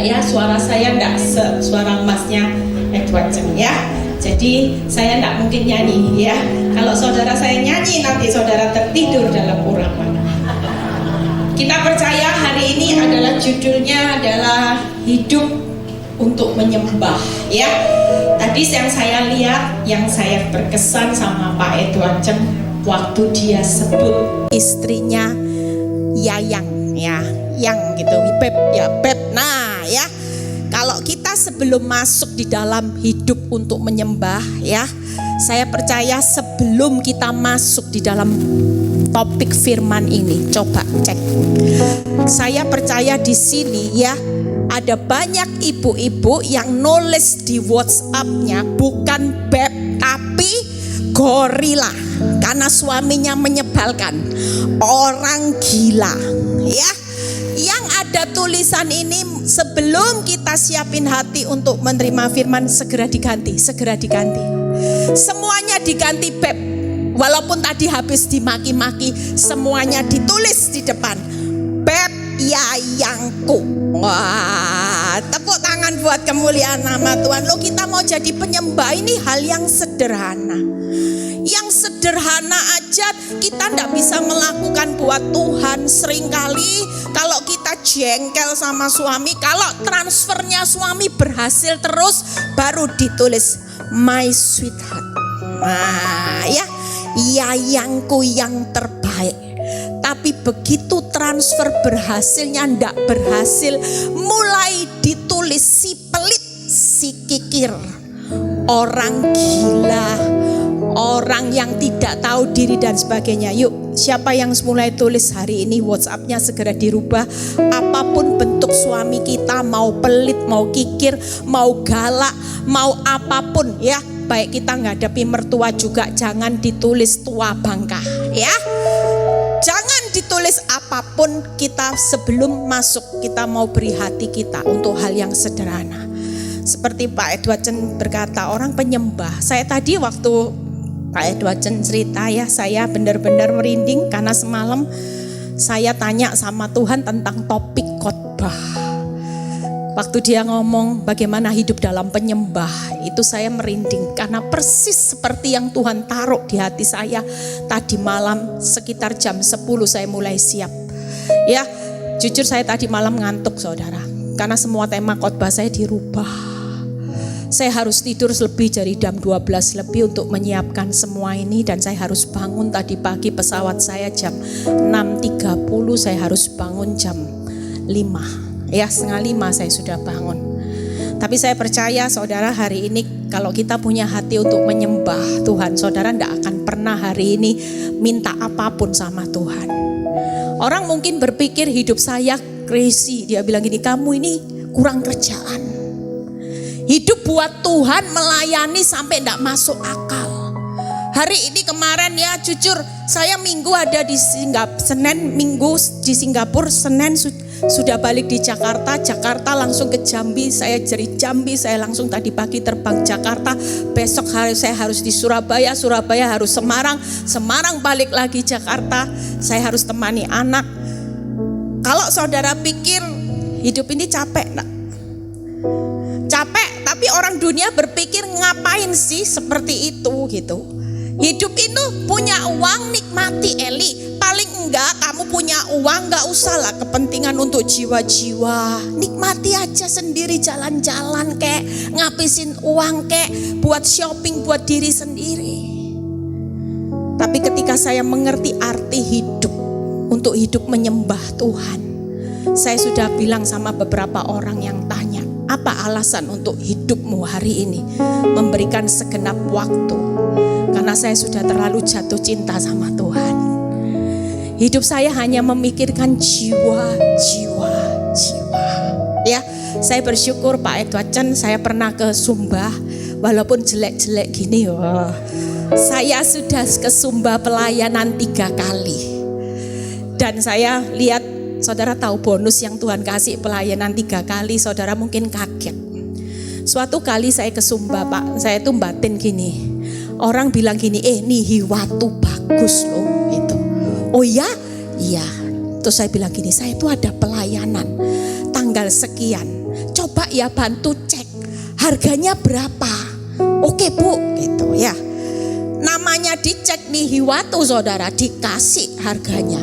Ya, suara saya enggak suara emasnya Edward Chen ya. Jadi saya enggak mungkin nyanyi ya. Kalau saudara saya nyanyi nanti saudara tertidur dalam urapan. Kita percaya hari ini adalah judulnya adalah hidup untuk menyembah ya. Tadi yang saya lihat, yang saya berkesan sama Pak Edward Chen waktu dia sebut istrinya Yayang ya, yang gitu, Beb ya, Beb. Nah ya, kalau kita sebelum masuk di dalam hidup untuk menyembah ya, saya percaya sebelum kita masuk di dalam topik firman ini, coba cek. Saya percaya di sini ya, ada banyak ibu-ibu yang nulis di WhatsApp-nya bukan Beb tapi gorila karena suaminya menyebalkan, orang gila ya. Yang ada tulisan ini sebelum kita siapin hati untuk menerima firman, segera diganti. Semuanya diganti Beb. Walaupun tadi habis dimaki-maki, semuanya ditulis di depan. Beb Yayangku. Wah, tepuk tangan buat kemuliaan nama Tuhan. Loh, kita mau jadi penyembah ini hal yang sederhana. Yang sederhana aja kita tidak bisa melakukan buat Tuhan. Seringkali kalau kita jengkel sama suami, kalau transfernya suami berhasil terus, baru ditulis my sweetheart. Nah ya, Yayangku yang terbaik. Tapi begitu transfer berhasilnya ndak berhasil, mulai ditulis si pelit, si kikir, orang gila, orang yang tidak tahu diri dan sebagainya. Yuk, siapa yang mulai tulis hari ini WhatsApp-nya segera dirubah. Apapun bentuk suami kita, mau pelit, mau kikir, mau galak, mau apapun ya, baik kita menghadapi mertua juga jangan ditulis tua bangka ya. Jangan ditulis apapun. Kita sebelum masuk, kita mau beri hati kita untuk hal yang sederhana. Seperti Pak Edward Chen berkata, orang penyembah. Saya tadi waktu Pak Edward Chen cerita ya, saya benar-benar merinding karena semalam saya tanya sama Tuhan tentang topik khotbah. Waktu dia ngomong bagaimana hidup dalam penyembah, itu saya merinding karena persis seperti yang Tuhan taruh di hati saya tadi malam sekitar jam 10 saya mulai siap. Ya, jujur saya tadi malam ngantuk saudara, karena semua tema khotbah saya dirubah. Saya harus tidur lebih dari jam 12 lebih untuk menyiapkan semua ini, dan saya harus bangun tadi pagi, pesawat saya jam 6.30, saya harus bangun jam 5. Ya, 4:30 saya sudah bangun. Tapi saya percaya saudara, hari ini kalau kita punya hati untuk menyembah Tuhan, saudara tidak akan pernah hari ini minta apapun sama Tuhan. Orang mungkin berpikir hidup saya crazy. Dia bilang gini, kamu ini kurang kerjaan. Hidup buat Tuhan melayani sampai tidak masuk akal. Hari ini kemarin ya jujur, saya minggu ada di Singapura, Senin minggu di Singapura, Senin sudah balik di Jakarta, Jakarta langsung ke Jambi, saya dari Jambi saya langsung tadi pagi terbang Jakarta, besok hari saya harus di Surabaya, Surabaya harus Semarang, Semarang balik lagi Jakarta, saya harus temani anak. Kalau saudara pikir hidup ini capek, enggak? Capek, tapi orang dunia berpikir ngapain sih seperti itu gitu. Hidup itu punya uang nikmati Eli. Paling enggak kamu punya uang enggak usahlah kepentingan untuk jiwa-jiwa. Nikmati aja sendiri, jalan-jalan kek, ngabisin uang kek, buat shopping buat diri sendiri. Tapi ketika saya mengerti arti hidup, untuk hidup menyembah Tuhan, saya sudah bilang sama beberapa orang yang tanya, apa alasan untuk hidupmu hari ini? Memberikan segenap waktu. Karena saya sudah terlalu jatuh cinta sama Tuhan. Hidup saya hanya memikirkan jiwa. Ya, saya bersyukur Pak Edward Chen, saya pernah ke Sumba, walaupun jelek-jelek gini, saya sudah ke Sumba pelayanan 3 kali. Dan saya lihat Saudara tahu bonus yang Tuhan kasih pelayanan 3 kali, saudara mungkin kaget. Suatu kali saya ke Sumba, Pak, saya tuh batin gini. Orang bilang gini, nih hiwatu bagus loh gitu. Oh ya? Iya. Terus saya bilang gini, saya tuh ada pelayanan tanggal sekian. Coba ya bantu cek harganya berapa. Oke Bu, gitu ya. Namanya dicek nih hiwatu, saudara, dikasih harganya.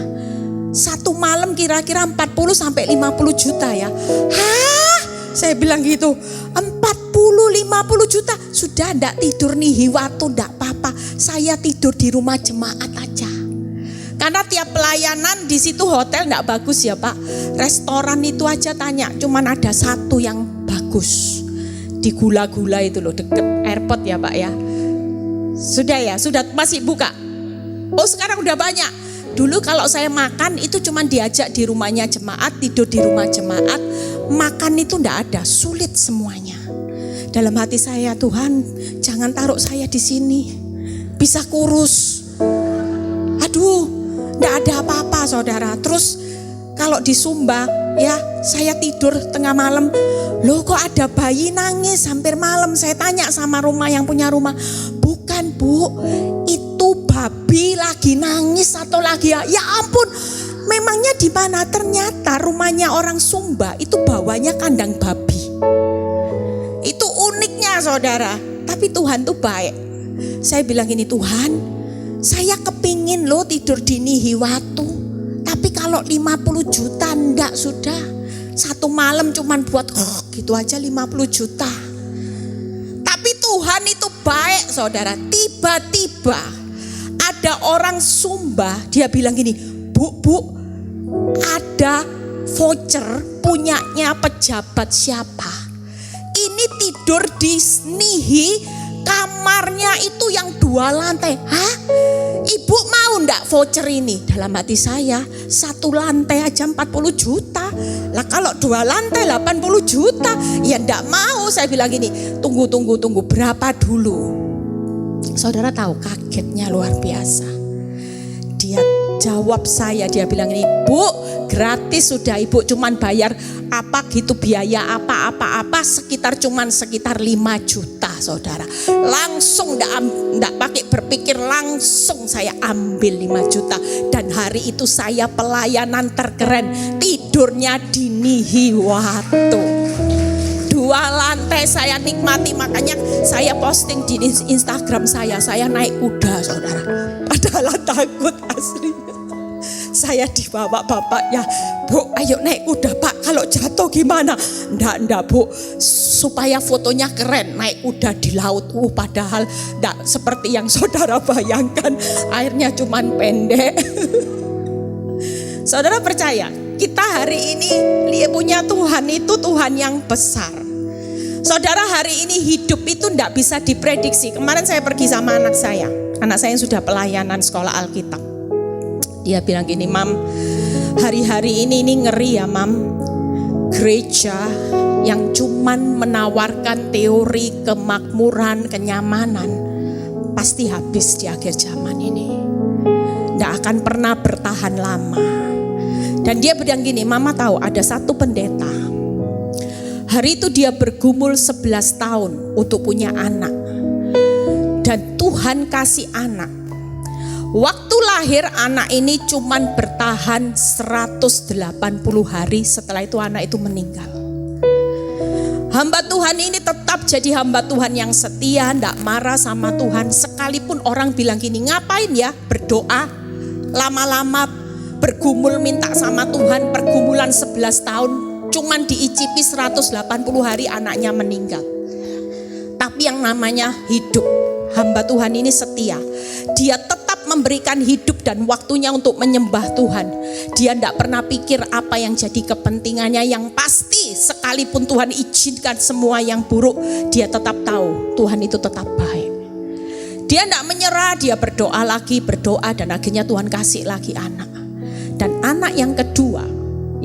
1 malam kira-kira 40 sampai 50 juta ya. Hah? Saya bilang gitu, 40-50 juta. Sudah enggak tidur nih hiwatu, enggak apa-apa. Saya tidur di rumah jemaat aja. Karena tiap pelayanan di situ hotel enggak bagus ya Pak. Restoran itu aja tanya, cuman ada 1 yang bagus. Di Gula-Gula itu loh, deket airport ya Pak ya. Sudah ya, sudah masih buka. Oh sekarang udah banyak. Dulu kalau saya makan itu cuma diajak di rumahnya jemaat, tidur di rumah jemaat. Makan itu enggak ada, sulit semuanya. Dalam hati saya, Tuhan jangan taruh saya di sini. Bisa kurus. Aduh, enggak ada apa-apa saudara. Terus kalau di Sumba ya, saya tidur tengah malam. Loh kok ada bayi nangis hampir malam. Saya tanya sama rumah yang punya rumah. Bukan Bu, itu babi lagi nangis atau lagi ya ampun. Memangnya di mana? Ternyata rumahnya orang Sumba itu bawahnya kandang babi. Itu uniknya saudara. Tapi Tuhan tuh baik. Saya bilang gini, Tuhan, saya kepingin loh tidur di Nihiwatu. Tapi kalau 50 juta enggak sudah. 1 malam cuman buat gitu aja 50 juta. Tapi Tuhan itu baik saudara. Tiba-tiba ada orang Sumba, dia bilang gini, Bu, ada voucher punyanya pejabat siapa? Ini tidur di Nihi, kamarnya itu yang 2 lantai. Hah? Ibu mau enggak voucher ini? Dalam hati saya, 1 lantai aja 40 juta. Lah kalau 2 lantai 80 juta, ya enggak mau. Saya bilang gini, tunggu, berapa dulu? Saudara tahu kagetnya luar biasa. Dia jawab saya, dia bilang ini, Bu, gratis sudah Ibu, cuman bayar apa gitu biaya apa sekitar 5 juta saudara. Langsung enggak pakai berpikir, langsung saya ambil 5 juta. Dan hari itu saya pelayanan terkeren, tidurnya di Nihiwatu. 2 lantai saya nikmati, makanya saya posting di Instagram saya naik kuda saudara. Padahal takut aslinya. Saya dibawa bapaknya, Bu ayo naik kuda Pak, kalau jatuh gimana? Enggak Bu, supaya fotonya keren naik kuda di laut. Padahal enggak seperti yang saudara bayangkan, airnya cuman pendek. Saudara percaya, kita hari ini punya Tuhan itu Tuhan yang besar. Saudara hari ini hidup itu enggak bisa diprediksi. Kemarin saya pergi sama anak saya yang sudah pelayanan sekolah Alkitab. Dia bilang gini, Mam, hari-hari ini ngeri ya Mam. Gereja yang cuman menawarkan teori kemakmuran, kenyamanan, pasti habis di akhir zaman ini. Nggak akan pernah bertahan lama. Dan dia bilang gini, Mama tahu ada satu pendeta. Hari itu dia bergumul 11 tahun untuk punya anak. Dan Tuhan kasih anak. Waktu lahir anak ini cuman bertahan 180 hari, setelah itu anak itu meninggal. Hamba Tuhan ini tetap jadi hamba Tuhan yang setia, enggak marah sama Tuhan. Sekalipun orang bilang gini, ngapain ya berdoa lama-lama bergumul minta sama Tuhan, pergumulan 11 tahun cuman diicipi 180 hari anaknya meninggal. Tapi yang namanya hidup, hamba Tuhan ini setia. Dia tetap memberikan hidup dan waktunya untuk menyembah Tuhan. Dia tidak pernah pikir apa yang jadi kepentingannya. Yang pasti sekalipun Tuhan izinkan semua yang buruk, dia tetap tahu Tuhan itu tetap baik. Dia tidak menyerah, dia berdoa lagi, berdoa, dan akhirnya Tuhan kasih lagi anak. Dan anak yang kedua,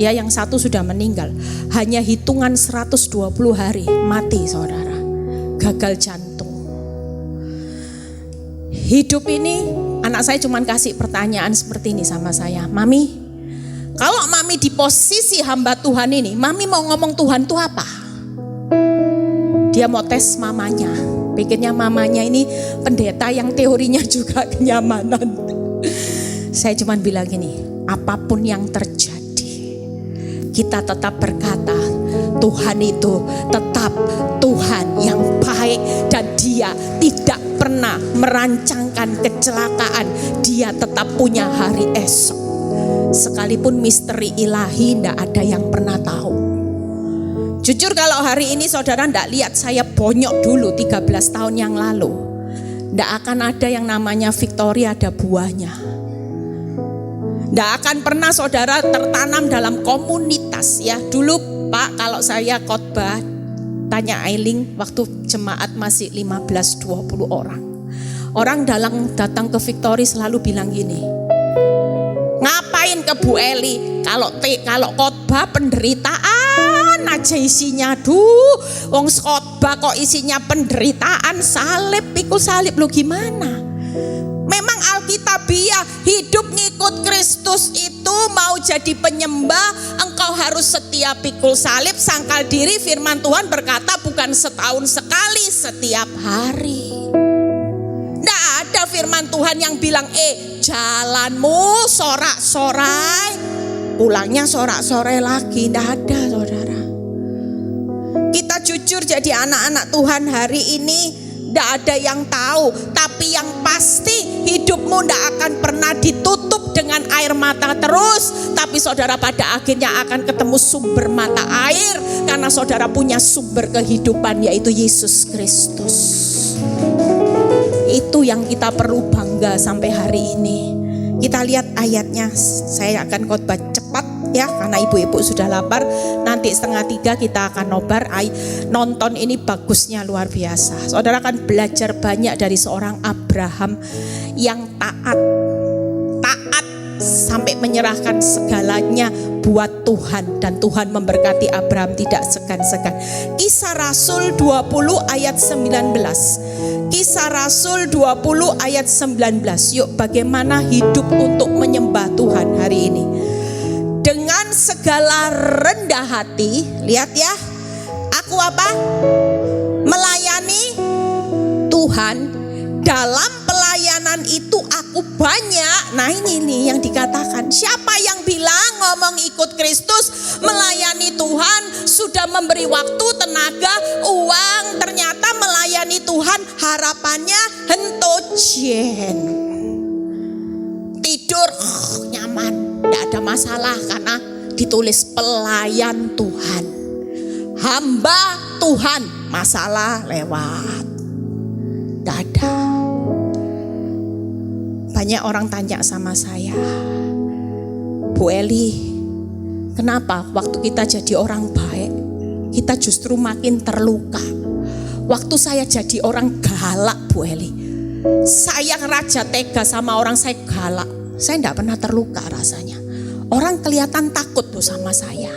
ya yang satu sudah meninggal, hanya hitungan 120 hari mati saudara, gagal jantung. Hidup ini, anak saya cuma kasih pertanyaan seperti ini sama saya, Mami, kalau Mami Mami di posisi hamba Tuhan ini, Mami mau ngomong Tuhan itu apa? Dia mau tes mamanya. Pikirnya mamanya ini pendeta yang teorinya juga kenyamanan. Saya cuma bilang gini, apapun yang terjadi, kita tetap berkata, Tuhan itu tetap Tuhan yang baik dan Dia tidak pernah merancangkan kecelakaan. Dia tetap punya hari esok. Sekalipun misteri ilahi tidak ada yang pernah tahu. Jujur kalau hari ini saudara tidak lihat saya bonyok dulu 13 tahun yang lalu, tidak akan ada yang namanya victory ada buahnya. Tidak akan pernah saudara tertanam dalam komunitas ya. Dulu Pak, kalau saya khotbah, tanya Ailing waktu jemaat masih 15-20 orang. Orang datang ke Victory selalu bilang gini, ngapain ke Bu Eli? Kalau khotbah penderitaan aja isinya. Wong khotbah kok isinya penderitaan, salib, pikul salib, lu gimana? Memang Alkitabiah, hidup ngikut Kristus itu mau jadi penyembah, engkau harus setia pikul salib, sangkal diri. Firman Tuhan berkata bukan setahun sekali, setiap hari. Nggak ada firman Tuhan yang bilang, jalanmu sorak-sorai, pulangnya sorak-sorai lagi. Nggak ada saudara. Kita jujur jadi anak-anak Tuhan hari ini, tidak ada yang tahu, tapi yang pasti hidupmu tidak akan pernah ditutup dengan air mata terus. Tapi saudara pada akhirnya akan ketemu sumber mata air, karena saudara punya sumber kehidupan, yaitu Yesus Kristus. Itu yang kita perlu bangga sampai hari ini. Kita lihat ayatnya, saya akan khotbah cepat ya, karena ibu-ibu sudah lapar. Nanti 2:30 kita akan nonton ini bagusnya luar biasa. Saudara akan belajar banyak dari seorang Abraham yang taat sampai menyerahkan segalanya buat Tuhan, dan Tuhan memberkati Abraham tidak segan-segan. Kisah Rasul 20 ayat 19. Kisah Rasul 20 ayat 19. Yuk, bagaimana hidup untuk menyembah Tuhan hari ini? Dengan segala rendah hati, lihat ya, aku apa? Melayani Tuhan. Dalam pelayanan itu aku banyak. Nah ini nih yang dikatakan. Siapa yang bilang ngomong ikut Kristus, melayani Tuhan, sudah memberi waktu, tenaga, uang, ternyata melayani Tuhan harapannya hentojen. Tidur nyaman, tidak ada masalah karena ditulis pelayan Tuhan, hamba Tuhan, masalah lewat. Tidak ada. Banyak orang tanya sama saya, Bu Eli, kenapa waktu kita jadi orang baik, kita justru makin terluka? Waktu saya jadi orang galak, Bu Eli, saya raja tega sama orang, saya galak, saya tidak pernah terluka rasanya. Orang kelihatan takut tuh sama saya.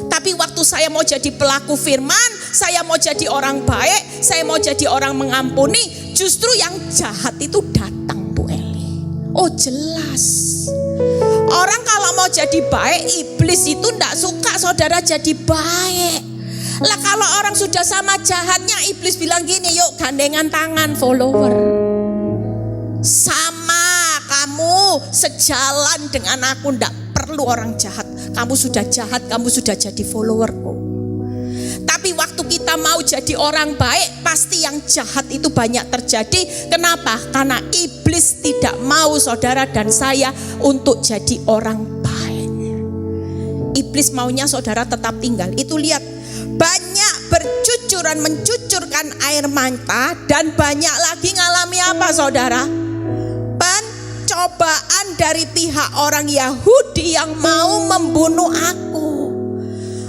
Tapi waktu saya mau jadi pelaku firman, saya mau jadi orang baik, saya mau jadi orang mengampuni, justru yang jahat itu datang, Bu Eli. Oh jelas. Orang kalau mau jadi baik, iblis itu tidak suka saudara jadi baik. Lah kalau orang sudah sama jahatnya, iblis bilang gini, yuk gandengan tangan follower. Sama kamu sejalan dengan aku, tidak perlu orang jahat. Kamu sudah jahat, kamu sudah jadi followerku. Tapi waktu kita mau jadi orang baik, pasti yang jahat itu banyak terjadi. Kenapa? Karena iblis tidak mau saudara dan saya untuk jadi orang baik. Iblis maunya saudara tetap tinggal. Itu lihat, banyak bercucuran mencucurkan air mata, dan banyak lagi ngalami apa saudara? Pencobaan dari pihak orang Yahudi yang mau membunuh aku.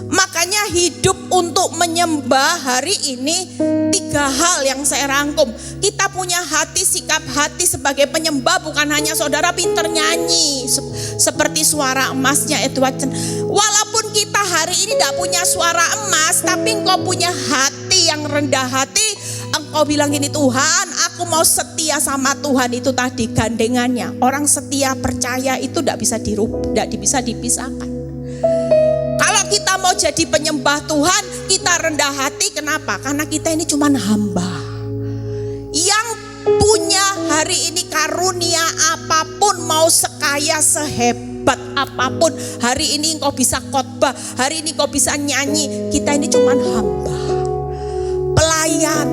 Makanya hidup untuk menyembah hari ini 3 hal yang saya rangkum. Kita punya hati, sikap hati sebagai penyembah, bukan hanya saudara pinter nyanyi seperti suara emasnya Edward. Walaupun kita hari ini tidak punya suara emas, tapi engkau punya hati yang rendah hati. Engkau bilang gini, Tuhan aku mau setia sama Tuhan. Itu tadi gandengannya. Orang setia percaya itu tidak bisa dipisahkan. engkau jadi penyembah Tuhan, kita rendah hati. Kenapa? Karena kita ini cuma hamba. Yang punya hari ini karunia apapun, mau sekaya sehebat apapun, hari ini engkau bisa khotbah, hari ini engkau bisa nyanyi, kita ini cuma hamba, pelayan,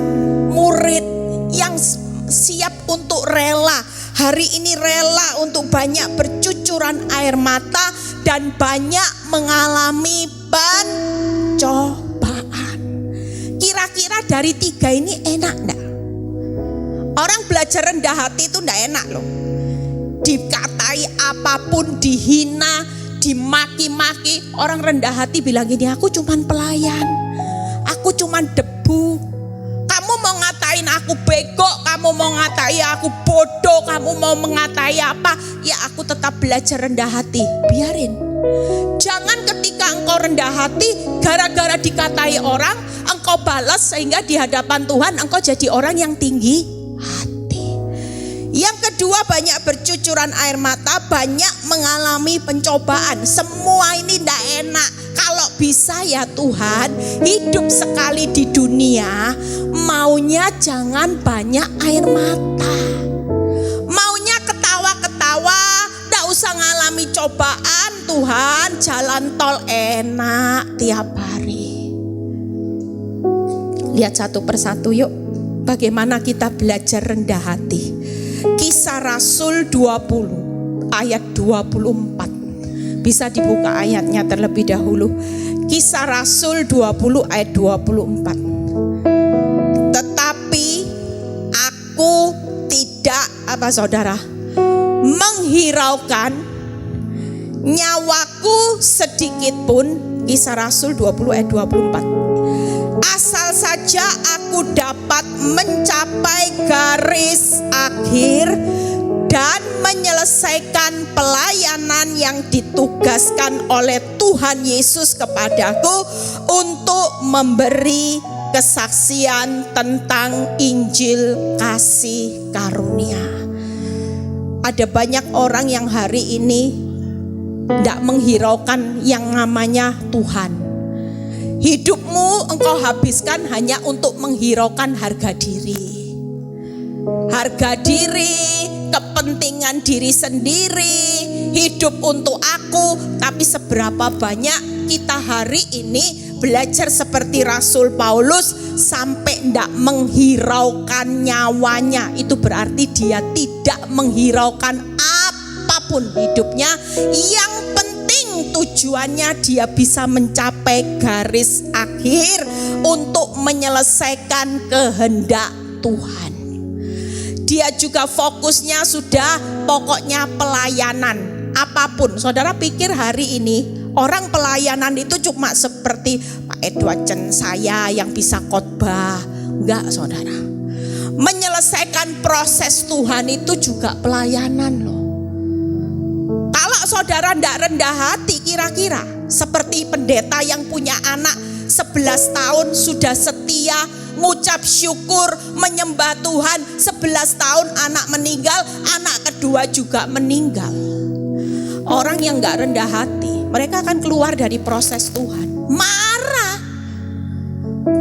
murid yang siap untuk rela. Hari ini rela untuk banyak bercucuran air mata dan banyak mengalami pencobaan. Kira-kira dari 3 ini enak enggak? Orang belajar rendah hati itu enggak enak loh. Dikatai apapun, dihina, dimaki-maki. Orang rendah hati bilang gini, aku cuman pelayan, aku cuman debu. Kamu mau ngatain aku bego, kamu mau ngatain aku bodoh, kamu mau mengatai apa, ya aku tetap belajar rendah hati. Biarin. Jangan ketika engkau rendah hati, gara-gara dikatai orang, engkau balas sehingga di hadapan Tuhan engkau jadi orang yang tinggi hati. Yang kedua, banyak bercucuran air mata, banyak mengalami pencobaan. Semua ini tidak enak. Kalau bisa ya Tuhan, hidup sekali di dunia, maunya jangan banyak air mata. Maunya ketawa-ketawa, tidak usah ngalami cobaan. Tuhan, jalan tol enak tiap hari. Lihat satu persatu yuk, bagaimana kita belajar rendah hati. Kisah Rasul 20 ayat 24. Bisa dibuka ayatnya terlebih dahulu. Kisah Rasul 20 ayat 24. Tetapi aku tidak saudara, menghiraukan nyawaku sedikit pun. Kisah Rasul 20 ayat 24. Asal saja aku dapat mencapai garis akhir dan menyelesaikan pelayanan yang ditugaskan oleh Tuhan Yesus kepadaku untuk memberi kesaksian tentang Injil kasih karunia. Ada banyak orang yang hari ini tidak menghiraukan yang namanya Tuhan. Hidupmu engkau habiskan hanya untuk menghiraukan harga diri. Harga diri, kepentingan diri sendiri, hidup untuk aku. Tapi seberapa banyak kita hari ini belajar seperti Rasul Paulus sampai tidak menghiraukan nyawanya. Itu berarti dia tidak menghiraukan apapun hidupnya. Yang penting tujuannya dia bisa mencapai garis akhir untuk menyelesaikan kehendak Tuhan. Dia juga fokusnya sudah pokoknya pelayanan apapun. Saudara pikir hari ini orang pelayanan itu cuma seperti Pak Edward Chen saya yang bisa khotbah? Enggak saudara. Menyelesaikan proses Tuhan itu juga pelayanan loh. Kalau saudara tidak rendah hati, kira-kira seperti pendeta yang punya anak 11 tahun sudah setia, ngucap syukur, menyembah Tuhan. 11 tahun anak meninggal, anak kedua juga meninggal. Orang yang gak rendah hati, mereka akan keluar dari proses Tuhan, marah.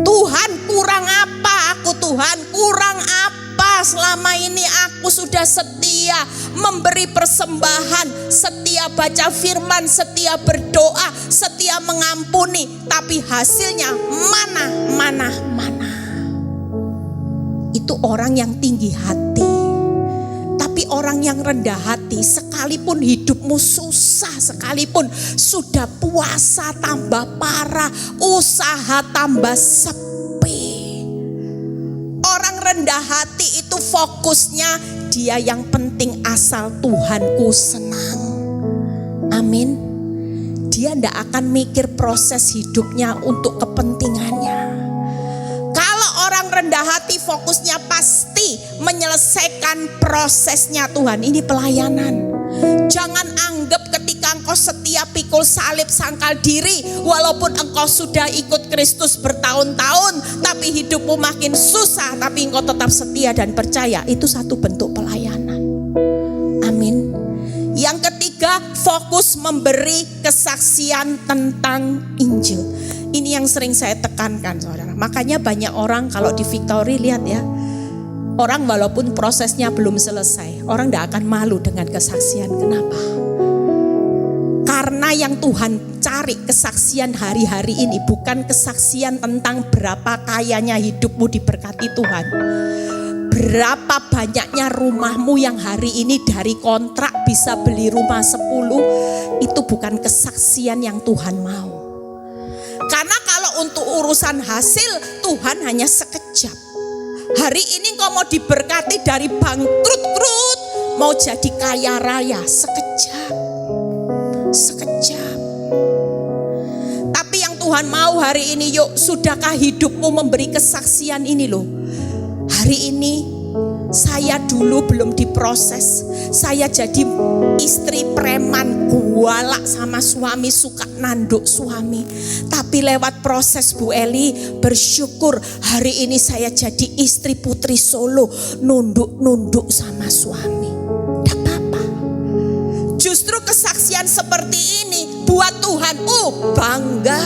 Tuhan kurang apa aku, Tuhan kurang apa? Selama ini aku sudah setia memberi persembahan, setia baca firman, setia berdoa, setia mengampuni. Tapi hasilnya mana. Itu orang yang tinggi hati. Tapi orang yang rendah hati, sekalipun hidupmu susah, sekalipun sudah puasa tambah parah, usaha tambah sepi, orang rendah hati itu fokusnya dia yang penting asal Tuhanku senang. Amin. Dia tidak akan mikir proses hidupnya untuk kepentingannya. Kalau orang rendah hati fokusnya pasti menyelesaikan prosesnya Tuhan. Ini pelayanan. Jangan anggap ketika engkau setia pikul salib sangkal diri, walaupun engkau sudah ikut Kristus bertahun-tahun, tapi hidupmu makin susah, tapi engkau tetap setia dan percaya. Itu satu bentuk pelayanan. Amin. Yang ketiga, fokus memberi kesaksian tentang Injil. Ini yang sering saya tekankan, saudara. Makanya banyak orang kalau di Victory, lihat ya, orang walaupun prosesnya belum selesai, orang tidak akan malu dengan kesaksian. Kenapa? Karena yang Tuhan cari kesaksian hari-hari ini bukan kesaksian tentang berapa kayanya hidupmu diberkati Tuhan. Berapa banyaknya rumahmu yang hari ini dari kontrak bisa beli rumah 10, itu bukan kesaksian yang Tuhan mau. Karena kalau untuk urusan hasil, Tuhan hanya sekejap. Hari ini kau mau diberkati dari bangkrut, mau jadi kaya raya, sekejap. Tapi yang Tuhan mau hari ini, yuk, sudahkah hidupmu memberi kesaksian ini loh. Hari ini saya dulu belum diproses. Saya jadi istri preman, gualak sama suami, suka nanduk suami. Tapi lewat proses Bu Eli, bersyukur hari ini saya jadi istri putri Solo, nunduk-nunduk sama suami. Tidak apa-apa. Justru kesaksian seperti ini buat Tuhan bangga.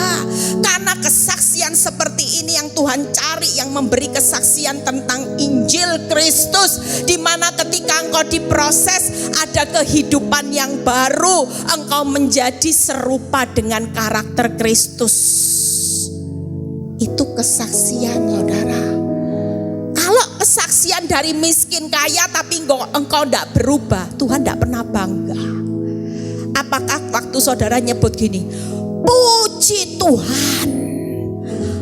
Karena kesaksian seperti ini yang Tuhan cari, yang memberi kesaksian tentang Injil Kristus, di mana ketika engkau diproses ada kehidupan yang baru, engkau menjadi serupa dengan karakter Kristus. Itu kesaksian, saudara. Kalau kesaksian dari miskin kaya tapi engkau tidak berubah, Tuhan tidak pernah bangga. Apakah waktu saudara nyebut gini, puji Tuhan,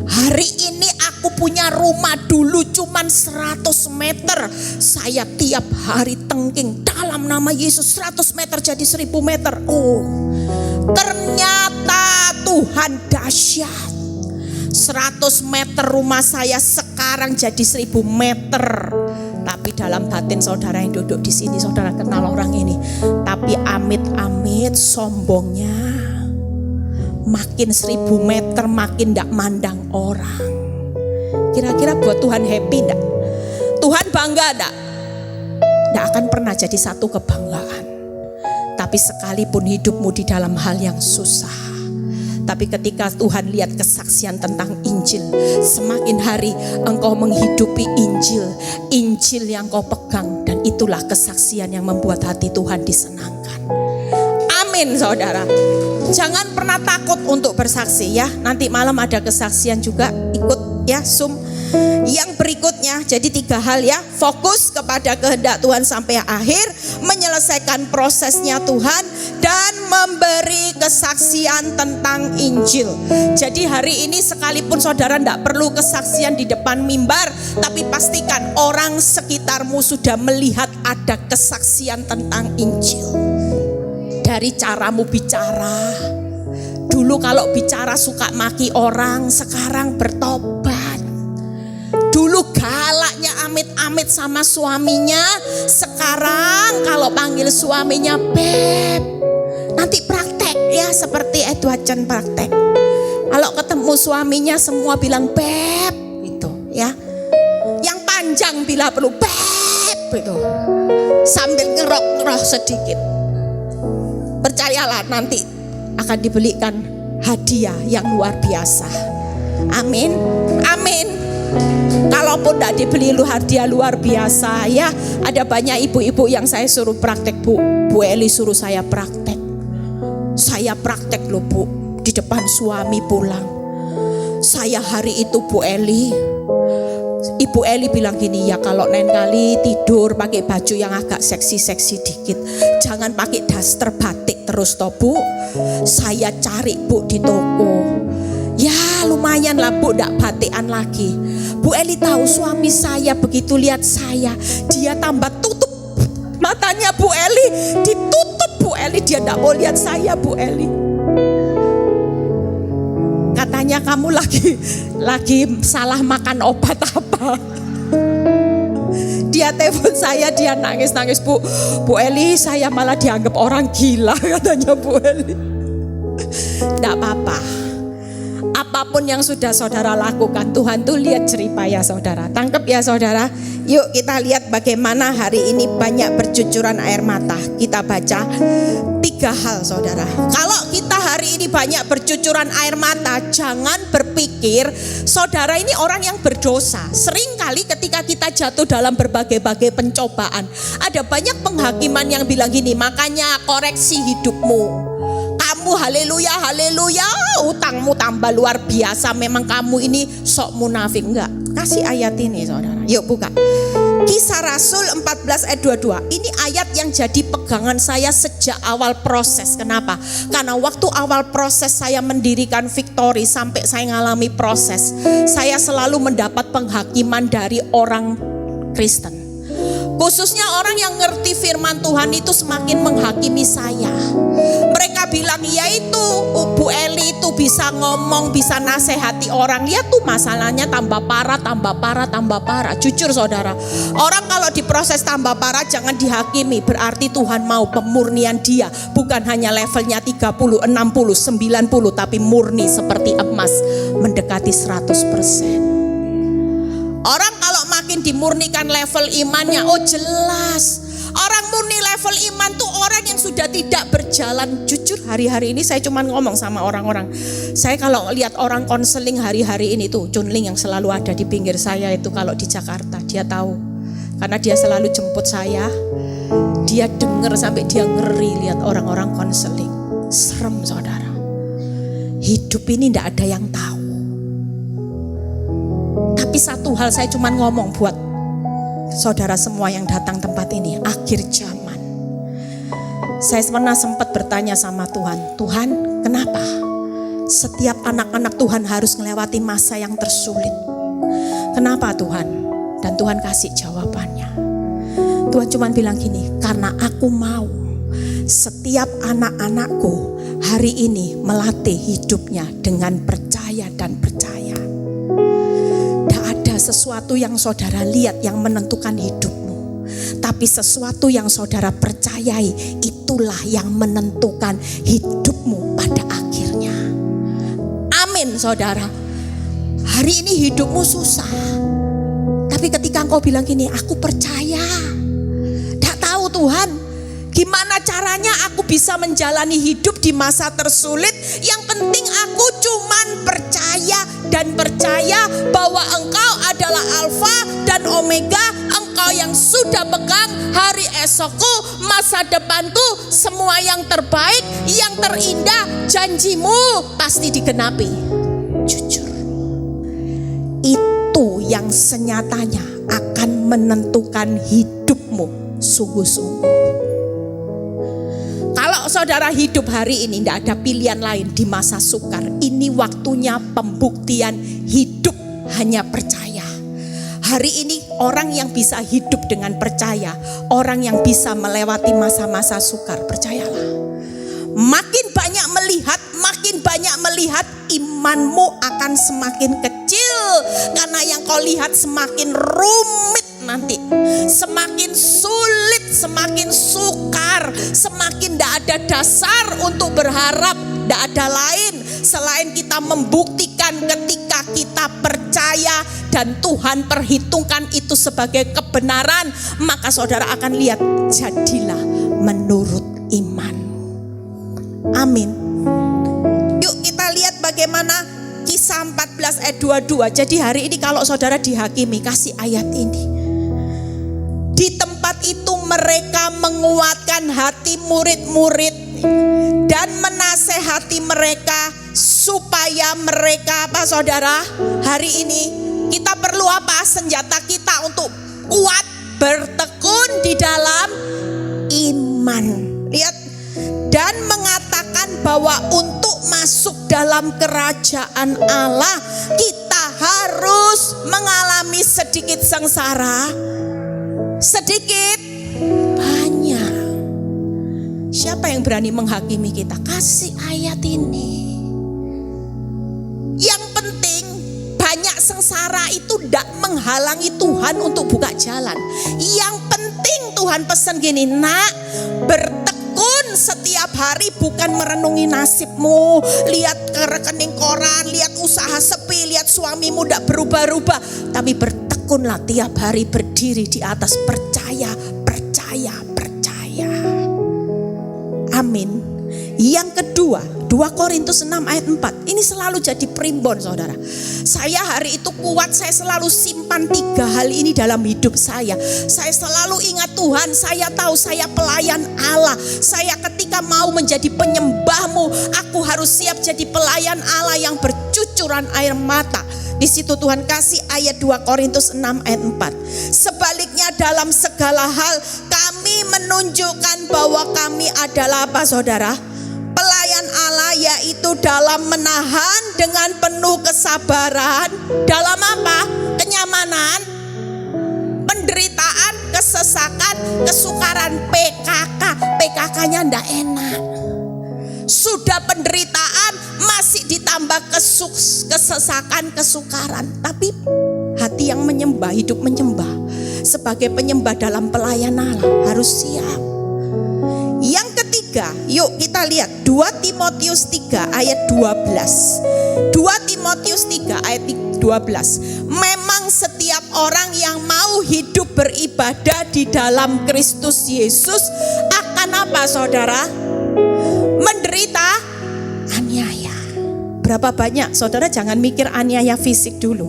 hari ini aku punya rumah, dulu cuman 100 meter, saya tiap hari tengking dalam nama Yesus, 100 meter jadi 1000 meter. Ternyata Tuhan dahsyat. 100 meter rumah saya sekarang jadi 1000 meter. Tapi dalam batin saudara yang duduk di sini, saudara kenal orang ini. Tapi amit-amit sombongnya, makin 1000 meter makin tidak mandang orang. Kira-kira buat Tuhan happy enggak? Tuhan bangga enggak? Tidak akan pernah jadi satu kebanggaan. Tapi sekalipun hidupmu di dalam hal yang susah, tapi ketika Tuhan lihat kesaksian tentang Injil, semakin hari engkau menghidupi Injil, Injil yang kau pegang, dan itulah kesaksian yang membuat hati Tuhan disenangkan. Amin, saudara. Jangan pernah takut untuk bersaksi ya. Nanti malam ada kesaksian juga, ikut ya Zoom. Yang berikutnya, jadi 3 hal ya. Fokus kepada kehendak Tuhan sampai akhir, menyelesaikan prosesnya Tuhan, dan memberi kesaksian tentang Injil. Jadi hari ini sekalipun saudara tidak perlu kesaksian di depan mimbar, tapi pastikan orang sekitarmu sudah melihat ada kesaksian tentang Injil. Dari caramu bicara. Dulu kalau bicara suka maki orang, sekarang bertobat. Dulu galaknya amit-amit sama suaminya, sekarang kalau panggil suaminya Beb. Nanti praktek ya seperti Edward Chen praktek. Kalau ketemu suaminya semua bilang Beb gitu ya. Yang panjang bila perlu Beb gitu. Sambil ngerok-ngerok sedikit. Percayalah nanti akan dibelikan hadiah yang luar biasa. Amin. Amin. Kalaupun tidak dibeli hadiah luar biasa ya, ada banyak ibu-ibu yang saya suruh praktek. Bu Eli suruh saya praktek. Saya praktek loh Bu, di depan suami pulang. Saya hari itu Bu Eli, Ibu Eli bilang gini, ya kalau lain kali tidur pakai baju yang agak seksi-seksi dikit, jangan pakai daster batik terus toh Bu. Saya cari Bu di toko, ya lumayan lah Bu, ndak batikan lagi. Bu Eli tahu suami saya begitu lihat saya, dia tambah tutup matanya Bu Eli, ditutup Bu Eli, dia ndak mau lihat saya Bu Eli. Katanya kamu lagi salah makan obat apa? Dia telepon saya, dia nangis-nangis, Bu Eli, saya malah dianggap orang gila katanya Bu Eli. Ndak apa-apa. Apapun yang sudah saudara lakukan, Tuhan tuh lihat jerih payah saudara. Tangkep ya saudara. Yuk kita lihat bagaimana hari ini banyak bercucuran air mata. Kita baca 3 hal saudara. Kalau kita hari ini banyak bercucuran air mata, jangan berpikir saudara ini orang yang berdosa. Seringkali ketika kita jatuh dalam berbagai-bagai pencobaan, ada banyak penghakiman yang bilang gini, makanya koreksi hidupmu. Kamu haleluya, haleluya, utangmu tambah luar biasa. Memang kamu ini sok munafik. Enggak, kasih ayat ini saudara. Yuk buka. Kisah Rasul 14 ayat 22. Ini ayat yang jadi pegangan saya sejak awal proses. Kenapa? Karena waktu awal proses saya mendirikan Victory sampai saya ngalami proses, saya selalu mendapat penghakiman dari orang Kristen. Khususnya orang yang ngerti firman Tuhan itu semakin menghakimi saya. Mereka bilang, ya itu Bu Eli itu bisa ngomong, bisa nasihati orang. Lihat tuh masalahnya tambah parah, tambah parah, tambah parah. Jujur saudara, orang kalau diproses tambah parah jangan dihakimi. Berarti Tuhan mau pemurnian dia. Bukan hanya levelnya 30, 60, 90, tapi murni seperti emas mendekati 100%. Orang kalau makin dimurnikan level imannya, oh jelas. Orang murni level iman tuh orang yang sudah tidak berjalan. Jujur hari-hari ini saya cuma ngomong sama orang-orang. Saya kalau lihat orang konseling hari-hari ini tuh, Chunling yang selalu ada di pinggir saya itu kalau di Jakarta, dia tahu. Karena dia selalu jemput saya. Dia dengar sampai dia ngeri lihat orang-orang konseling. Serem saudara. Hidup ini tidak ada yang tahu. Tapi satu hal saya cuma ngomong buat saudara semua yang datang tempat ini, akhir zaman. Saya pernah sempat bertanya sama Tuhan, Tuhan kenapa setiap anak-anak Tuhan harus melewati masa yang tersulit? Kenapa Tuhan? Dan Tuhan kasih jawabannya. Tuhan cuma bilang gini, karena aku mau setiap anak-anakku hari ini melatih hidupnya dengan percaya dan percaya. Sesuatu yang saudara lihat yang menentukan hidupmu, tapi sesuatu yang saudara percayai itulah yang menentukan hidupmu pada akhirnya. Amin saudara. Hari ini hidupmu susah, tapi ketika engkau bilang gini, aku percaya. Tak tahu Tuhan gimana caranya aku bisa menjalani hidup di masa tersulit. Yang penting aku cuman percaya dan percaya bahwa Engkau adalah Alfa dan Omega. Engkau yang sudah pegang hari esokku, masa depanku, semua yang terbaik, yang terindah, janjimu pasti digenapi. Jujur, itu yang senyatanya akan menentukan hidupmu sungguh-sungguh. Kalau saudara hidup hari ini tidak ada pilihan lain di masa sukar, ini waktunya pembuktian hidup hanya percaya. Hari ini orang yang bisa hidup dengan percaya, orang yang bisa melewati masa-masa sukar, percayalah. Makin banyak melihat, imanmu akan semakin kecil. Karena yang kau lihat semakin rumit nanti, semakin sulit, semakin sukar, semakin tidak ada dasar untuk berharap. Tidak ada lain selain kita membuktikan ketika kita percaya dan Tuhan perhitungkan itu sebagai kebenaran, maka saudara akan lihat, jadilah menurut iman. Amin. Yuk kita lihat bagaimana Kisah 14 ayat 22. Jadi hari ini kalau saudara dihakimi, kasih ayat ini. Di tempat itu mereka menguatkan hati murid-murid dan menasehati mereka supaya mereka, apa saudara, hari ini kita perlu apa? Senjata kita untuk kuat bertekun di dalam iman. Lihat, dan mengatakan bahwa untuk masuk dalam kerajaan Allah kita harus mengalami sedikit sengsara, sedikit banyak. Siapa yang berani menghakimi kita? Kasih ayat ini. Yang penting banyak sengsara itu tidak menghalangi Tuhan untuk buka jalan. Yang penting Tuhan pesan gini, nak, bertekun setiap hari bukan merenungi nasibmu, lihat ke rekening koran, lihat usaha sepi, lihat suamimu tidak berubah-ubah. Tapi bertekunlah tiap hari berdiri di atas percaya, percaya, percaya. Amin. Yang kedua, 2 Korintus 6 ayat 4. Ini selalu jadi primbon saudara. Saya hari itu kuat, saya selalu simpan 3 hal ini dalam hidup saya. Saya selalu ingat Tuhan, saya tahu saya pelayan Allah. Saya ketika mau menjadi penyembahmu, aku harus siap jadi pelayan Allah yang bercucuran air mata. Di situ Tuhan kasih ayat 2 Korintus 6 ayat 4. Sebaliknya dalam segala hal kami menunjukkan bahwa kami adalah apa saudara? Pelayan Allah, yaitu dalam menahan dengan penuh kesabaran. Dalam apa? Kenyamanan, penderitaan, kesesakan, kesukaran, PKK. PKK-nya ndak enak. Sudah penderitaan masih ditambah kesesakan, kesukaran. Tapi hati yang menyembah, hidup menyembah. Sebagai penyembah dalam pelayanan Allah harus siap. Yang ketiga, yuk kita lihat 2 Timotius 3 ayat 12. 2 Timotius 3 ayat 12. Memang setiap orang yang mau hidup beribadah di dalam Kristus Yesus akan apa saudara? Menderita aniaya. Berapa banyak saudara, jangan mikir aniaya fisik dulu.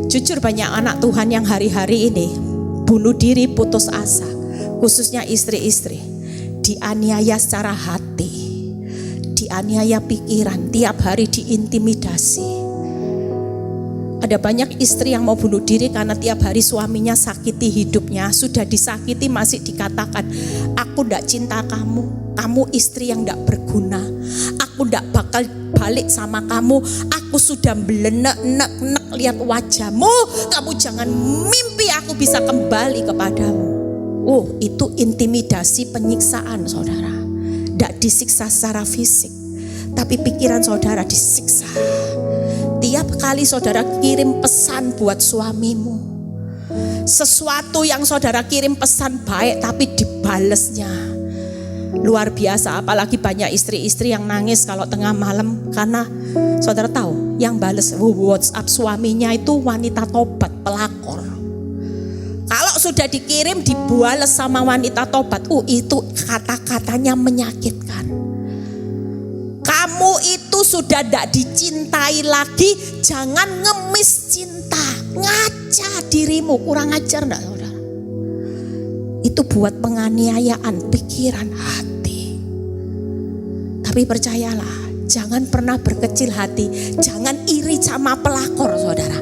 Jujur banyak anak Tuhan yang hari-hari ini bunuh diri, putus asa. Khususnya istri-istri. Dianiaya secara hati, dianiaya pikiran, tiap hari diintimidasi. Ada banyak istri yang mau bunuh diri karena tiap hari suaminya sakiti hidupnya. Sudah disakiti masih dikatakan, aku tidak cinta kamu, kamu istri yang tidak berguna, aku tidak bakal balik sama kamu, aku sudah belenek-nek lihat wajahmu, kamu jangan mimpi aku bisa kembali kepadamu. Oh, itu intimidasi, penyiksaan saudara. Tidak disiksa secara fisik, tapi pikiran saudara disiksa. Tiap kali saudara kirim pesan buat suamimu, sesuatu yang saudara kirim pesan baik tapi dibalesnya luar biasa. Apalagi banyak istri-istri yang nangis kalau tengah malam karena saudara tahu yang bales WhatsApp suaminya itu wanita tobat, pelakor. Kalau sudah dikirim dibales sama wanita tobat, itu kata-katanya menyakitkan. Kamu itu sudah tidak dicintai lagi, jangan ngemis cinta, ngaca dirimu, kurang ajar enggak saudara? Itu buat penganiayaan pikiran, hati. Tapi percayalah, jangan pernah berkecil hati. Jangan iri sama pelakor saudara.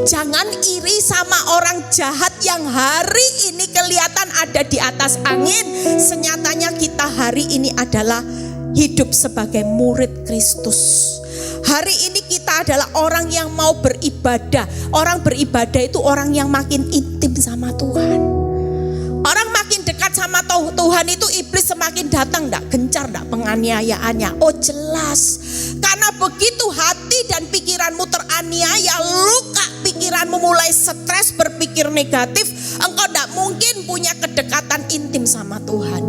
Jangan iri sama orang jahat yang hari ini kelihatan ada di atas angin. Senyatanya kita hari ini adalah hidup sebagai murid Kristus. Hari ini kita adalah orang yang mau beribadah. Orang beribadah itu orang yang makin intim sama Tuhan. Orang makin dekat sama Tuhan itu iblis semakin datang, tidak gencar, tidak penganiayaannya. Oh jelas, karena begitu hati dan pikiranmu teraniaya, luka pikiranmu mulai stres, berpikir negatif, engkau tidak mungkin punya kedekatan intim sama Tuhan.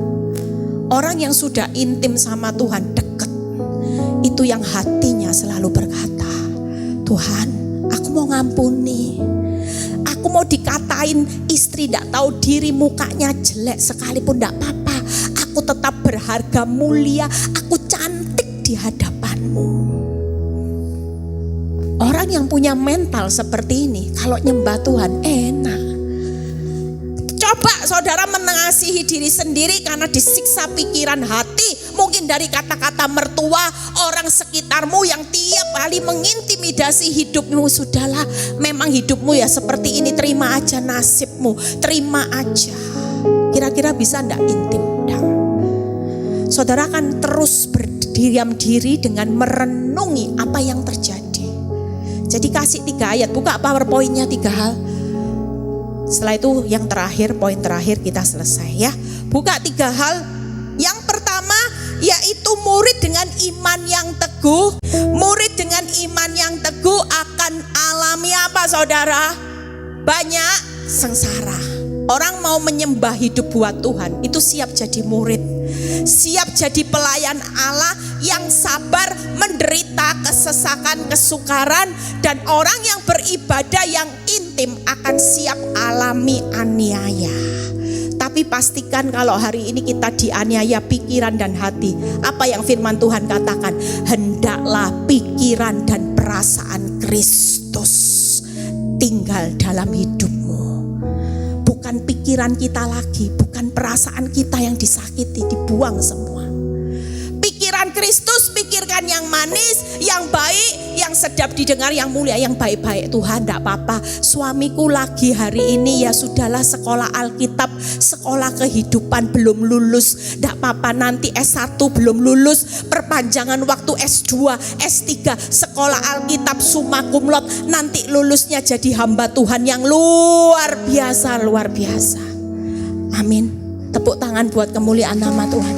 Orang yang sudah intim sama Tuhan, dekat, itu yang hatinya selalu berkata, Tuhan, aku mau ngampuni. Aku mau dikatain istri tidak tahu diri, mukanya jelek sekalipun tidak apa-apa. Aku tetap berharga, mulia, aku cantik di hadapanmu. Orang yang punya mental seperti ini, kalau nyembah Tuhan enak. Coba saudara mengasihi diri sendiri karena disiksa pikiran hati. Mungkin dari kata-kata mertua, orang sekitarmu yang tiap kali mengintimidasi hidupmu. Sudahlah, memang hidupmu ya seperti ini, terima aja nasibmu, terima aja. Kira-kira bisa enggak intim? Enggak. Saudara akan terus berdiam diri dengan merenungi apa yang terjadi. Jadi kasih 3 ayat, buka PowerPoint-nya 3 hal. Setelah itu yang terakhir, poin terakhir kita selesai ya. Buka 3 hal. Yang pertama yaitu murid dengan iman yang teguh. Murid dengan iman yang teguh akan alami apa saudara? Banyak sengsara. Orang mau menyembah hidup buat Tuhan itu siap jadi murid. siap jadi pelayan Allah yang sabar menderita kesesakan, kesukaran, dan orang yang beribadah yang intim akan siap alami aniaya. Tapi pastikan kalau hari ini kita dianiaya pikiran dan hati, apa yang firman Tuhan katakan, hendaklah pikiran dan perasaan Kristus tinggal dalam hidupmu. Bukan pikiran kita lagi, bukan perasaan kita yang disakiti, dibuang semua. Pikiran Kristus, pikirkan yang manis, yang baik, yang sedap didengar, yang mulia, yang baik-baik. Tuhan, tidak apa-apa, suamiku lagi hari ini ya sudahlah sekolah Alkitab, sekolah kehidupan belum lulus, tidak apa-apa, nanti S1 belum lulus, perpanjangan waktu S2, S3, sekolah Alkitab summa cum laude, nanti lulusnya jadi hamba Tuhan yang luar biasa, luar biasa. Amin. Tepuk tangan buat kemuliaan nama Tuhan.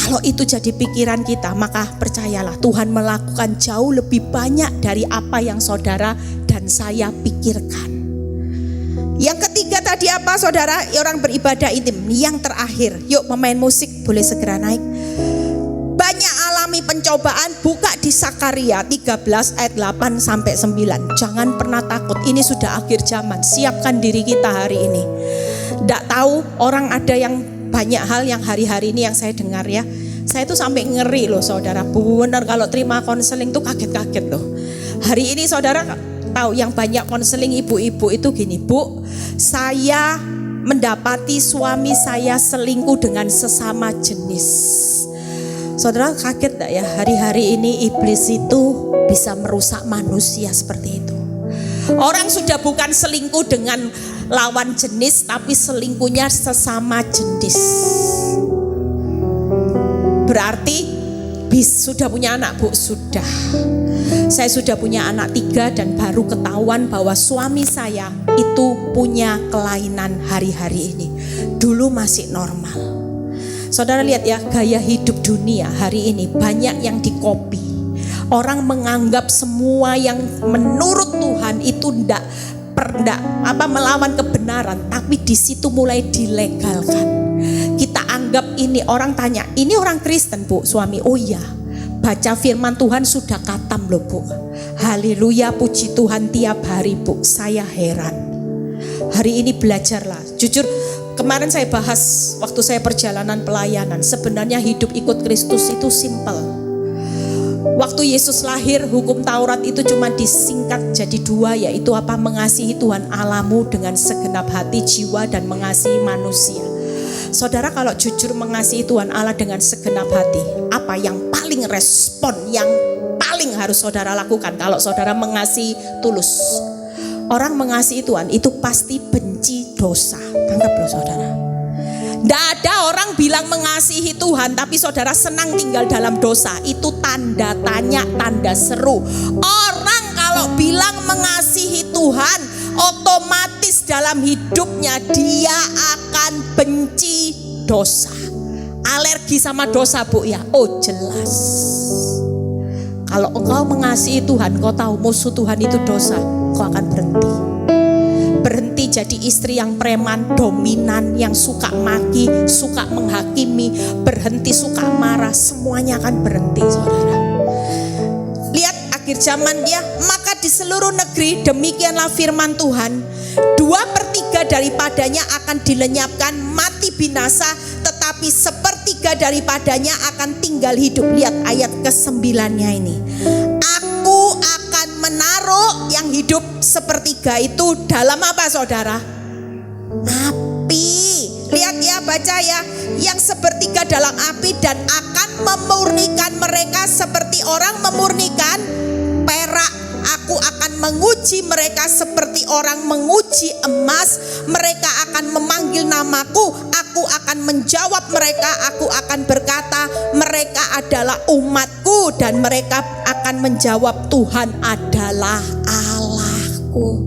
Kalau itu jadi pikiran kita, maka percayalah Tuhan melakukan jauh lebih banyak dari apa yang saudara dan saya pikirkan. Yang ketiga tadi apa saudara? Orang beribadah intim. Yang terakhir, yuk pemain musik boleh segera naik. Banyak alami pencobaan, buka di Sakaria 13 ayat 8 sampai 9. Jangan pernah takut, ini sudah akhir zaman. Siapkan diri kita hari ini. Tidak tahu, orang ada yang banyak hal yang hari-hari ini yang saya dengar ya. Saya tuh sampai ngeri loh saudara. Benar kalau terima konseling tuh kaget-kaget loh. Hari ini saudara tahu yang banyak konseling ibu-ibu itu gini, Bu, saya mendapati suami saya selingkuh dengan sesama jenis. Saudara kaget gak ya, hari-hari ini iblis itu bisa merusak manusia seperti itu. Orang sudah bukan selingkuh dengan lawan jenis, tapi selingkuhnya sesama jenis. Berarti sudah punya anak, Bu? Sudah. Saya sudah punya anak 3 dan baru ketahuan bahwa suami saya itu punya kelainan hari-hari ini. Dulu masih normal. Saudara lihat ya, gaya hidup dunia hari ini banyak yang dikopi. Orang menganggap semua yang menurut Tuhan itu tidak melawan kebenaran, tapi di situ mulai dilegalkan. Kita anggap ini, orang tanya, ini orang Kristen Bu, suami? Oh iya, baca firman Tuhan sudah katam loh Bu. Haleluya, puji Tuhan tiap hari Bu. Saya heran. Hari ini belajarlah. Jujur kemarin saya bahas waktu saya perjalanan pelayanan, sebenarnya hidup ikut Kristus itu simple. Waktu Yesus lahir, hukum Taurat itu cuma disingkat jadi 2, yaitu apa? Mengasihi Tuhan Allahmu dengan segenap hati, jiwa, dan mengasihi manusia. Saudara kalau jujur mengasihi Tuhan Allah dengan segenap hati, apa yang paling respon, yang paling harus saudara lakukan kalau saudara mengasihi tulus? Orang mengasihi Tuhan itu pasti benci dosa. Anggap loh saudara. Tidak ada orang bilang mengasihi Tuhan tapi saudara senang tinggal dalam dosa. Itu tanda tanya, tanda seru. Orang kalau bilang mengasihi Tuhan, otomatis dalam hidupnya dia akan benci dosa. Alergi sama dosa Bu ya? Oh jelas. Kalau engkau mengasihi Tuhan, kau tahu musuh Tuhan itu dosa, kau akan berhenti. Berhenti jadi istri yang preman, dominan, yang suka maki, suka menghakimi, berhenti suka marah, semuanya akan berhenti saudara. Lihat akhir zaman dia, maka di seluruh negeri demikianlah firman Tuhan, 2/3 daripadanya akan dilenyapkan, mati binasa, tetapi 1/3 daripadanya akan tinggal hidup. Lihat ayat ke-9-nya ini. Aku akan menaruh yang hidup 1/3 itu dalam apa saudara? Api. Lihat ya, baca ya. Yang 1/3 dalam api, dan akan memurnikan mereka seperti orang memurnikan perak. Aku akan menguji mereka seperti orang menguji emas. Mereka akan memanggil namaku. Aku akan menjawab mereka. Aku akan berkata, mereka adalah umatku. Dan mereka akan menjawab, Tuhan adalah Allahku.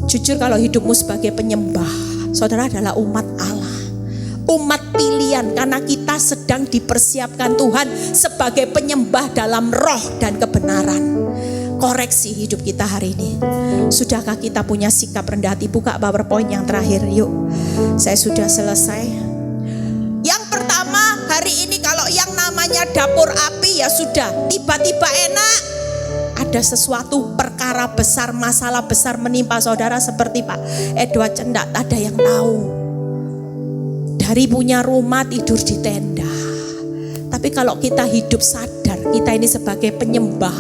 Jujur kalau hidupmu sebagai penyembah, saudara adalah umat Allah, umat pilihan, karena kita sedang dipersiapkan Tuhan sebagai penyembah dalam roh dan kebenaran. Koreksi hidup kita hari ini. Sudahkah kita punya sikap rendah hati? Buka PowerPoint yang terakhir yuk. Saya sudah selesai. namanya dapur api ya sudah, tiba-tiba enak. Ada sesuatu perkara besar, masalah besar menimpa saudara seperti Pak Edward Cendak, ada yang tahu. Dari punya rumah tidur di tenda. Tapi kalau kita hidup sadar, kita ini sebagai penyembah,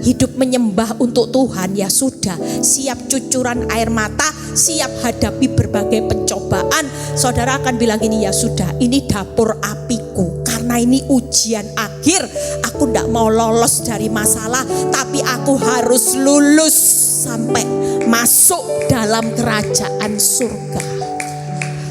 hidup menyembah untuk Tuhan, ya sudah, siap cucuran air mata, siap hadapi berbagai pencobaan. Saudara akan bilang ini, ya sudah, ini dapur apiku. Karena ini ujian akhir, aku tidak mau lolos dari masalah, tapi aku harus lulus sampai masuk dalam kerajaan surga.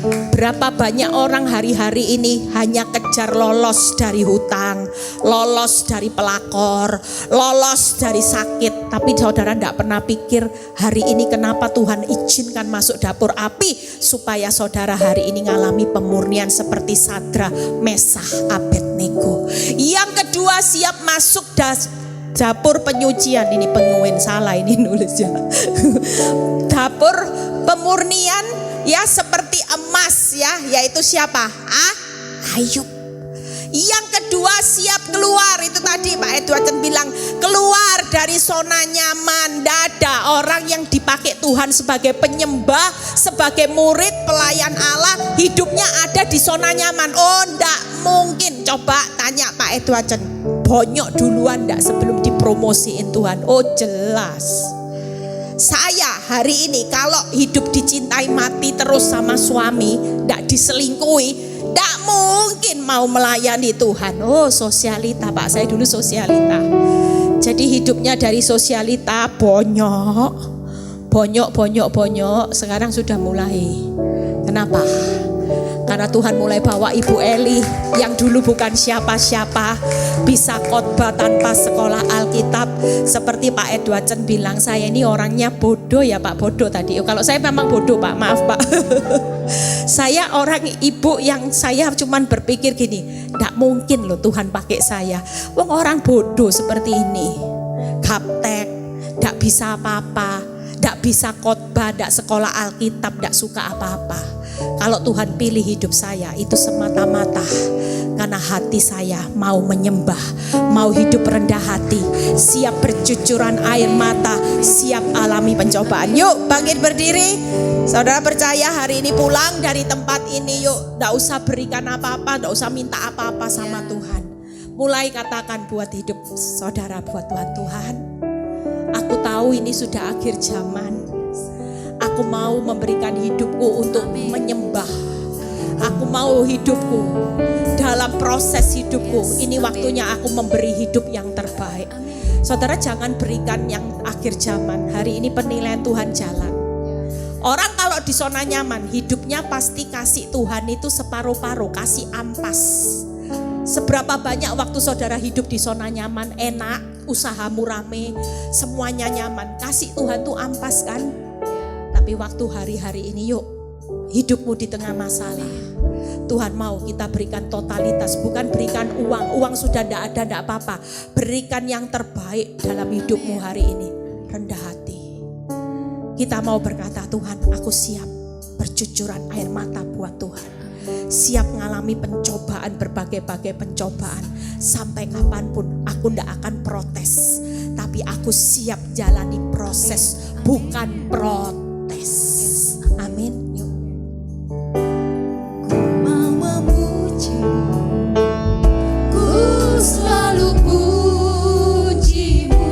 Berapa banyak orang hari-hari ini hanya kejar lolos dari hutang, lolos dari pelakor, lolos dari sakit. Tapi saudara tidak pernah pikir hari ini kenapa Tuhan izinkan masuk dapur api, supaya saudara hari ini ngalami pemurnian seperti Sadra, Mesah, Abednego. Yang kedua, siap masuk dapur penyucian. Ini penguin salah ini nulisnya. Dapur pemurnian ya seperti emas ya, yaitu siapa? Ayub. Yang kedua, siap keluar. Itu tadi Pak Edward bilang, keluar dari zona nyaman. Tidak ada orang yang dipakai Tuhan sebagai penyembah, sebagai murid pelayan Allah, hidupnya ada di zona nyaman. Oh, tidak mungkin. Coba tanya Pak Edward, bonyok duluan tidak sebelum dipromosiin Tuhan? Oh, jelas. Saya hari ini kalau hidup dicintai mati terus sama suami, tidak diselingkuhi, tidak mungkin mau melayani Tuhan. Oh, sosialita Pak, saya dulu sosialita. Jadi hidupnya dari sosialita bonyok. Sekarang sudah mulai. Kenapa? Karena Tuhan mulai bawa Ibu Eli yang dulu bukan siapa-siapa, bisa khotbah tanpa sekolah Alkitab. Seperti Pak Edward bilang, saya ini orangnya bodoh ya Pak, bodoh tadi. Kalau saya memang bodoh Pak, maaf Pak. Saya orang ibu yang saya cuman berpikir gini, tidak mungkin loh Tuhan pakai saya. Wong orang bodoh seperti ini, gaptek, tidak bisa apa-apa, tidak bisa khotbah, tidak sekolah Alkitab, tidak suka apa-apa. Kalau Tuhan pilih hidup saya, itu semata-mata karena hati saya mau menyembah, mau hidup rendah hati, siap bercucuran air mata, siap alami pencobaan. Yuk bangkit berdiri. Saudara percaya hari ini pulang dari tempat ini, yuk tidak usah berikan apa-apa, tidak usah minta apa-apa sama Tuhan. Mulai katakan buat hidup saudara, buat Tuhan, aku tahu ini sudah akhir zaman. Aku mau memberikan hidupku untuk menyembah. Aku mau hidupku dalam proses hidupku. Ini waktunya aku memberi hidup yang terbaik. Saudara jangan berikan yang akhir zaman. Hari ini penilaian Tuhan jalan. Orang kalau di zona nyaman, hidupnya pasti kasih Tuhan itu separuh-paruh, kasih ampas. Seberapa banyak waktu saudara hidup di zona nyaman, enak, usahamu rame, semuanya nyaman. Kasih Tuhan tuh ampas kan? Tapi waktu hari-hari ini yuk, hidupmu di tengah masalah, Tuhan mau kita berikan totalitas, bukan berikan uang. Uang sudah tidak ada, tidak apa-apa. Berikan yang terbaik dalam hidupmu hari ini. Rendah hati. Kita mau berkata, Tuhan aku siap bercucuran air mata buat Tuhan. Siap mengalami pencobaan, berbagai-bagai pencobaan. Sampai kapanpun aku tidak akan protes. Tapi aku siap jalani proses, bukan protes. Amin. Yuk. Ku mau memuji, ku selalu pujimu,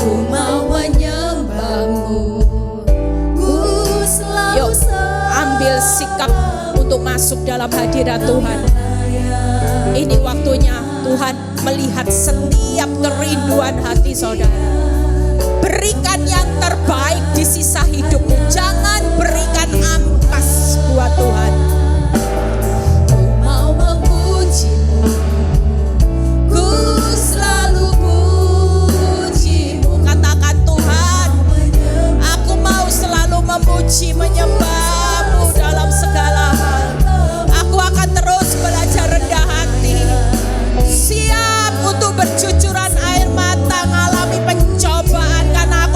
ku mau menyembahmu, ku selalu ambil sikap untuk masuk dalam hadirat Tuhan. Ini waktunya Tuhan melihat setiap kerinduan hati saudara. Berikan yang terbaik di sisa hidupmu. Jangan berikan ampas buat Tuhan. Ku mau memujimu, ku selalu pujimu. Katakan Tuhan, aku mau selalu memuji, menyembah-Mu dalam segala hal. Aku akan terus belajar rendah hati, siap untuk bercucuran air mata, ngalami pencobaan, karena aku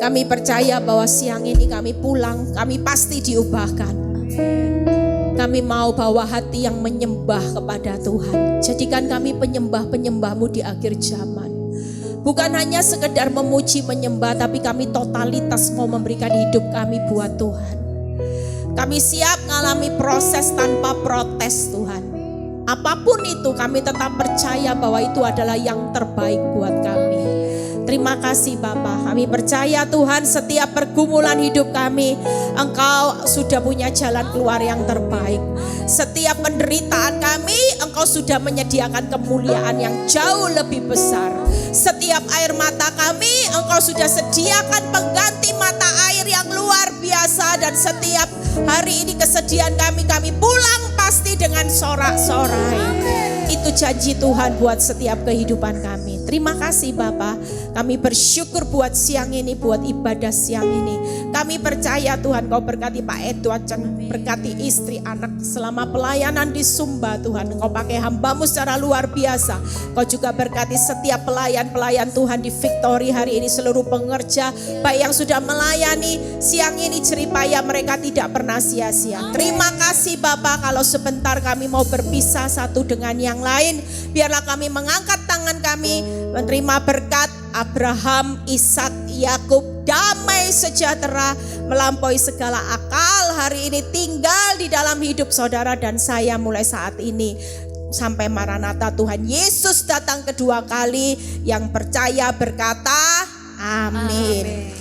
Kami percaya bahwa siang ini kami pulang, kami pasti diubahkan. Kami mau bawa hati yang menyembah kepada Tuhan. Jadikan kami penyembah-penyembah-Mu di akhir zaman. Bukan hanya sekedar memuji menyembah, tapi kami totalitas mau memberikan hidup kami buat Tuhan. Kami siap mengalami proses tanpa protes Tuhan. Apapun itu kami tetap percaya bahwa itu adalah yang terbaik buat kami. Terima kasih Bapa. Kami percaya Tuhan setiap pergumulan hidup kami, Engkau sudah punya jalan keluar yang terbaik. Setiap penderitaan kami, Engkau sudah menyediakan kemuliaan yang jauh lebih besar. Setiap air mata kami, Engkau sudah sediakan pengganti mata air yang luar biasa. Dan setiap hari ini kesedihan kami pulang pasti dengan sorak-sorai. Itu janji Tuhan buat setiap kehidupan kami. Terima kasih Bapa. Kami bersyukur buat siang ini, buat ibadah siang ini. Kami percaya Tuhan Kau berkati Pak Edward, berkati istri anak selama pelayanan di Sumba Tuhan. Kau pakai hamba-Mu secara luar biasa. Kau juga berkati setiap pelayan-pelayan Tuhan di Victory hari ini, seluruh pengerja baik yang sudah melayani siang ini, jeripaya mereka tidak pernah sia-sia. Terima kasih Bapa. Kalau sebentar kami mau berpisah satu dengan yang lain, biarlah kami mengangkat tangan kami menerima berkat Abraham, Ishak, Yakub, damai sejahtera melampaui segala akal hari ini tinggal di dalam hidup saudara dan saya mulai saat ini sampai Maranatha Tuhan Yesus datang kedua kali. Yang percaya berkata amin.